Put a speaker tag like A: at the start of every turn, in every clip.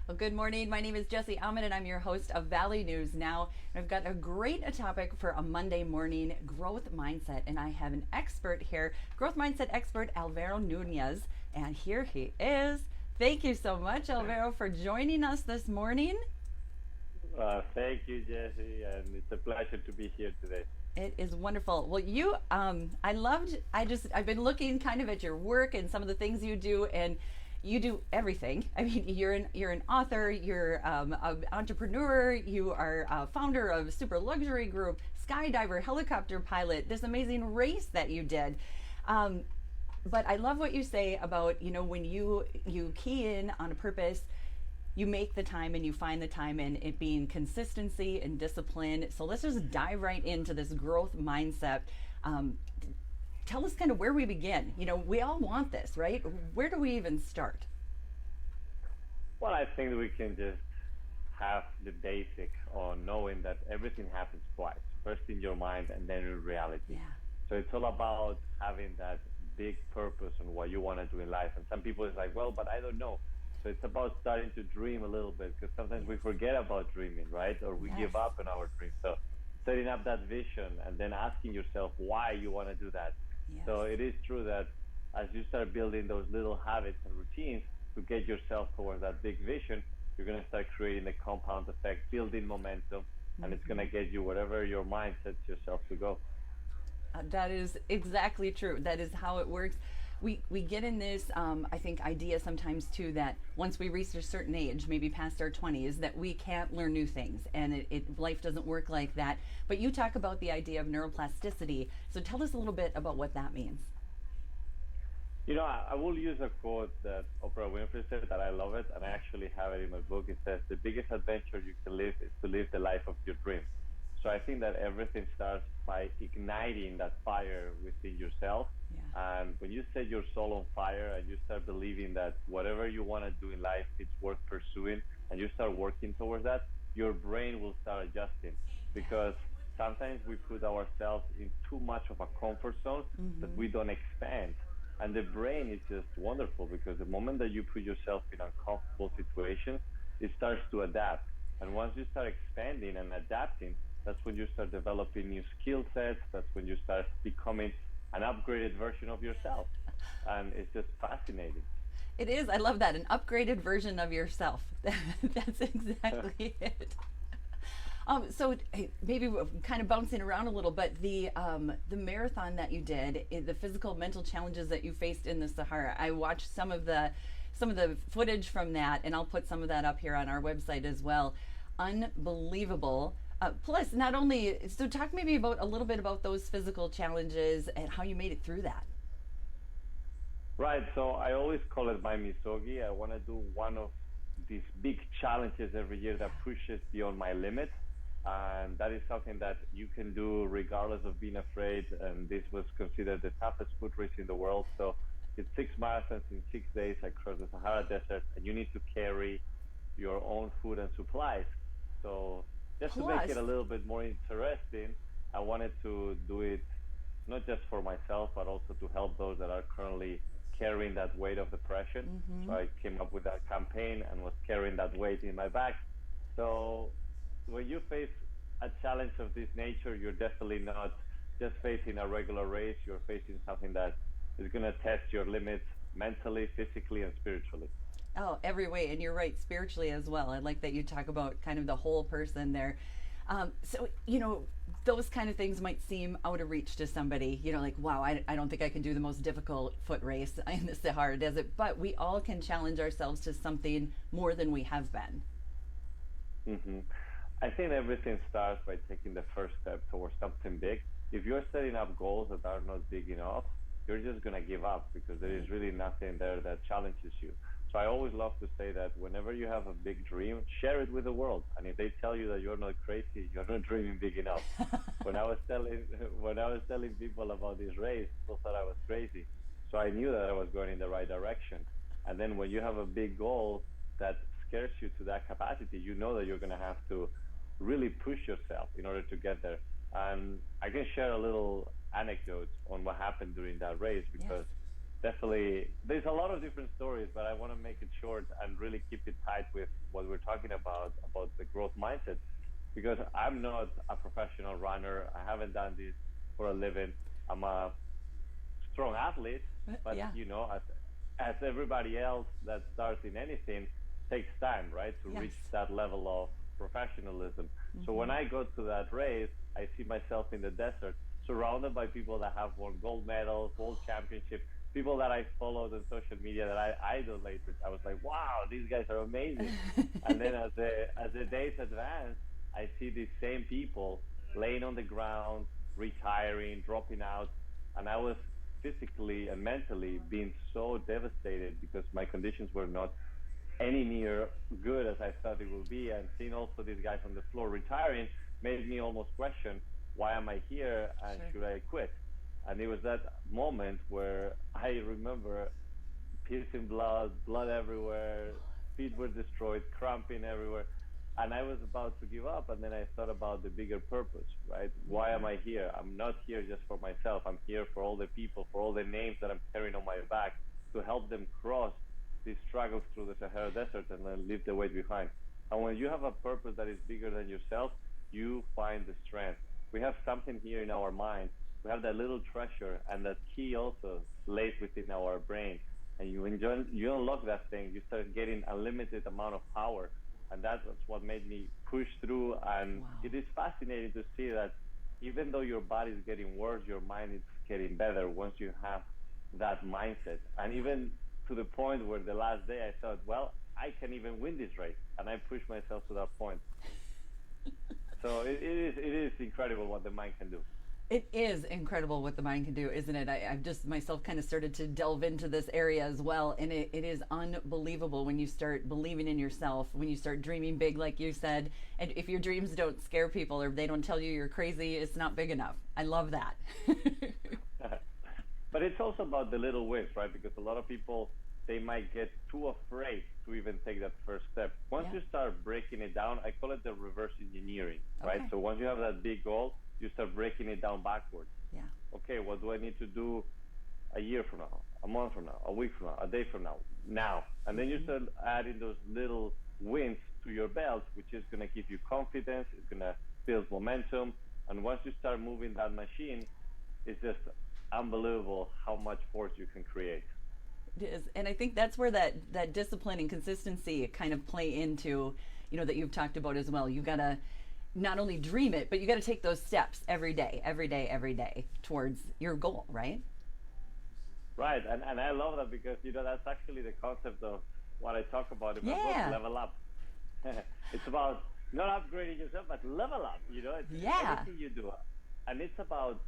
A: Well, good morning. My name is Jesse Ahmed, and I'm your host of Valley News Now. And I've got a great topic for a Monday morning: growth mindset. And I have an expert here, growth mindset expert Alvaro Nunez. And here he is. Thank you so much, Alvaro, for joining us this morning.
B: Thank you, Jesse, and it's a pleasure to be here today.
A: It is wonderful. Well, I've been looking kind of at your work and some of the things you do, and you do everything. I mean, you're an author, you're an entrepreneur, you are a founder of super luxury group, skydiver, helicopter pilot, this amazing race that you did. Um, but I love what you say about, when you key in on a purpose, you make the time and you find the time, and it being consistency and discipline. So let's just dive right into this growth mindset. Um, Tell us kind of where we begin. We all want this, right? Where do we even start?
B: Well, I think that we can just have the basic on knowing that everything happens twice, first in your mind and then in reality.
A: Yeah.
B: So it's all about having that big purpose on what you want to do in life. And some people is like, well, but I don't know. So it's about starting to dream a little bit, because sometimes we forget about dreaming, right? Or we
A: Yes.
B: give up on our dreams. So setting up that vision and then asking yourself why you want to do that.
A: Yes.
B: So it is true that as you start building those little habits and routines to get yourself towards that big vision, you're going to start creating a compound effect, building momentum, and it's going to get you wherever your mind sets yourself to go.
A: That is exactly true. That is how it works. We get in this, I think, idea sometimes too that once we reach a certain age, maybe past our 20s, that we can't learn new things, and life doesn't work like that. But you talk about the idea of neuroplasticity. So tell us a little bit about what that means.
B: I will use a quote that Oprah Winfrey said that I love it, and I actually have it in my book. It says, the biggest adventure you can live is to live the life of your dreams. So I think that everything starts by igniting that fire within yourself.
A: Yeah.
B: And when you set your soul on fire and you start believing that whatever you want to do in life, it's worth pursuing, and you start working towards that, your brain will start adjusting. Because sometimes we put ourselves in too much of a comfort zone that we don't expand. And the brain is just wonderful, because the moment that you put yourself in uncomfortable situations, it starts to adapt. And once you start expanding and adapting, that's when you start developing new skill sets. That's when you start becoming an upgraded version of yourself. And it's just fascinating.
A: It is. I love that. An upgraded version of yourself. That's exactly it. So hey, maybe we're kind of bouncing around a little, but the marathon that you did, the physical mental challenges that you faced in the Sahara. I watched some of the footage from that, and I'll put some of that up here on our website as well. Unbelievable. Plus, not only so, talk maybe about a little bit about those physical challenges and how you made it through that.
B: Right. So I always call it my misogi. I want to do one of these big challenges every year that pushes beyond my limit. And that is something that you can do regardless of being afraid. And this was considered the toughest foot race in the world. So it's 6 marathons in 6 days across the Sahara Desert, and you need to carry your own food and supplies. So just to make
A: Plus,
B: it a little bit more interesting, I wanted to do it not just for myself, but also to help those that are currently carrying that weight of depression. So I came up with that campaign and was carrying that weight in my back. So when you face a challenge of this nature, you're definitely not just facing a regular race. You're facing something that is going to test your limits mentally, physically, and spiritually.
A: oh, every way, and you're right, spiritually as well. I like that you talk about kind of the whole person there. So those kind of things might seem out of reach to somebody. Like, wow, I don't think I can do the most difficult foot race in the Sahara Desert. But we all can challenge ourselves to something more than we have been.
B: hmm I think everything starts by taking the first step towards something big. If you're setting up goals that are not big enough, you're just going to give up, because there is
A: Right.
B: really nothing there that challenges you. So I always love to say that whenever you have a big dream, share it with the world. And if they tell you that you're not crazy, you're not dreaming big enough. When I was telling when I was telling people about this race, people thought I was crazy. So I knew that I was going in the right direction. And then when you have a big goal that scares you to that capacity, you know that you're going to have to really push yourself in order to get there. And I can share a little anecdote on what happened during that race,
A: Yes.
B: because definitely, there's a lot of different stories, but I want to make it short and really keep it tight with what we're talking about the growth mindset, because I'm not a professional runner. I haven't done this for a living. I'm a strong athlete, but
A: Yeah.
B: as everybody else that starts in anything, takes time, right, to
A: Yes.
B: reach that level of professionalism. So when I go to that race, I see myself in the desert, surrounded by people that have won gold medals, world championships, people that I followed on social media that I idolated. I was like, wow, these guys are amazing. And then as the days advance, I see these same people laying on the ground, retiring, dropping out, and I was physically and mentally being so devastated because my conditions were not any near good as I thought it would be. And seeing also these guys on the floor retiring made me almost question, why am I here and
A: Sure.
B: should I quit? And it was that moment where I remember piercing blood everywhere, feet were destroyed, cramping everywhere. And I was about to give up. And then I thought about the bigger purpose, right? Why am I here? I'm not here just for myself. I'm here for all the people, for all the names that I'm carrying on my back, to help them cross these struggles through the Sahara Desert and then leave the weight behind. And when you have a purpose that is bigger than yourself, you find the strength. We have something here in our mind. We have that little treasure, and that key also lays within our brain. And you unlock that thing. You start getting unlimited amount of power, and that's what made me push through. And
A: Wow.
B: it is fascinating to see that even though your body is getting worse, your mind is getting better once you have that mindset. And even to the point where the last day I thought, well, I can even win this race, and I pushed myself to that point. So it is incredible what the mind can do.
A: It is incredible what the mind can do, isn't it? I've just myself kind of started to delve into this area as well. And it is unbelievable when you start believing in yourself, when you start dreaming big, like you said. And if your dreams don't scare people or they don't tell you you're crazy, it's not big enough. I love that.
B: But it's also about the little wins, right? Because a lot of people, they might get too afraid to even take that first step. Once
A: Yeah.
B: you start breaking it down, I call it the reverse engineering, right?
A: Okay.
B: So once you have that big goal, you start breaking it down backwards.
A: Yeah.
B: Okay, what do I need to do a year from now, a month from now, a week from now, a day from now? And then you start adding those little wins to your belt, which is going to give you confidence, it's going to build momentum. And once you start moving that machine, it's just unbelievable how much force you can create.
A: It is. And I think that's where that discipline and consistency kind of play into, that you've talked about as well. You got to not only dream it, but you got to take those steps every day, every day, every day towards your goal, right?
B: Right, and I love that because that's actually the concept of what I talk about in my book, Level Up. It's about not upgrading yourself, but level up. It's everything you do, and it's about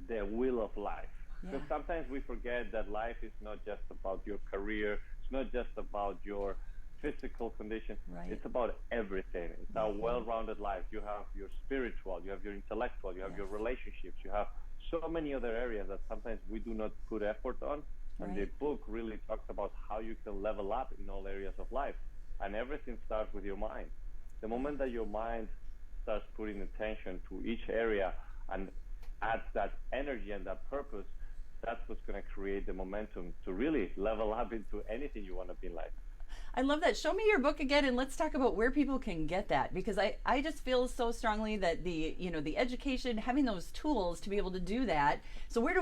B: the wheel of life. Because sometimes we forget that life is not just about your career. It's not just about your physical condition.
A: Right.
B: It's about everything. It's a well-rounded life. You have your spiritual, you have your intellectual, you have your relationships, you have so many other areas that sometimes we do not put effort on. And the book really talks about how you can level up in all areas of life. And everything starts with your mind. The moment that your mind starts putting attention to each area and adds that energy and that purpose, that's what's going to create the momentum to really level up into anything you want to be in life.
A: I love that. Show me your book again, and let's talk about where people can get that, because I just feel so strongly that the education, having those tools to be able to do that. So where do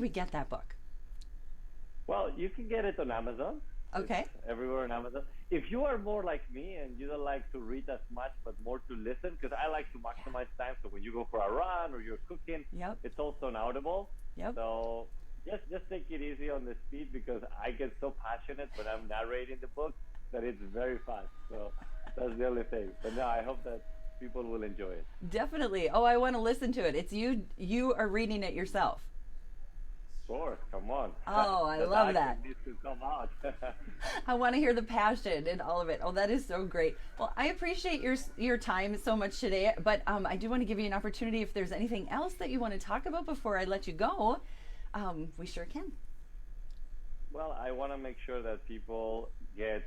A: we get that book?
B: Well, you can get it on Amazon.
A: Okay.
B: It's everywhere on Amazon. If you are more like me and you don't like to read as much but more to listen, because I like to maximize time. So when you go for a run or you're cooking, it's also on Audible. So just take it easy on the speed, because I get so passionate when I'm narrating the book that it's very fast. So that's the only thing. But no, I hope that people will enjoy it.
A: Definitely. Oh, I want to listen to it. It's you are reading it yourself.
B: Sure, come on.
A: Oh, I love that.
B: Needs to come out.
A: I want to hear the passion and all of it. Oh, that is so great. Well, I appreciate your time so much today, but I do want to give you an opportunity if there's anything else that you want to talk about before I let you go. We sure can.
B: Well, I want to make sure that people get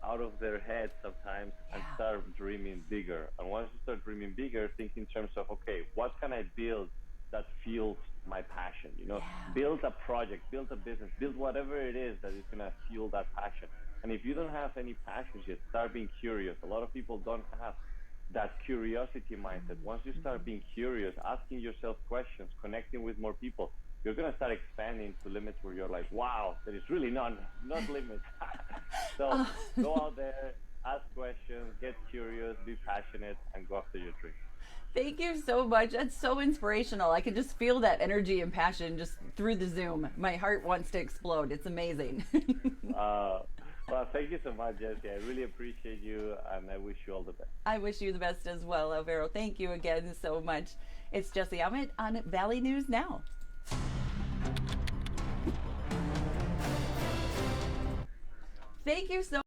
B: out of their head sometimes and start dreaming bigger. And once you start dreaming bigger, think in terms of, okay, what can I build that feels my passion. You know, build a project, build a business, build whatever it is that is gonna fuel that passion. And if you don't have any passions yet, start being curious. A lot of people don't have that curiosity mindset. Once you start being curious, asking yourself questions, connecting with more people, you're gonna start expanding to limits where you're like, wow, there is really not limits. So go out there, ask questions, get curious, be passionate, and go after your dream.
A: Thank you so much. That's so inspirational. I can just feel that energy and passion just through the Zoom. My heart wants to explode. It's amazing.
B: Well, thank you so much, Jesse. I really appreciate you, and I wish you all the best.
A: I wish you the best as well, Alvaro. Thank you again so much. It's Jesse Ahmed on Valley News Now. Thank you so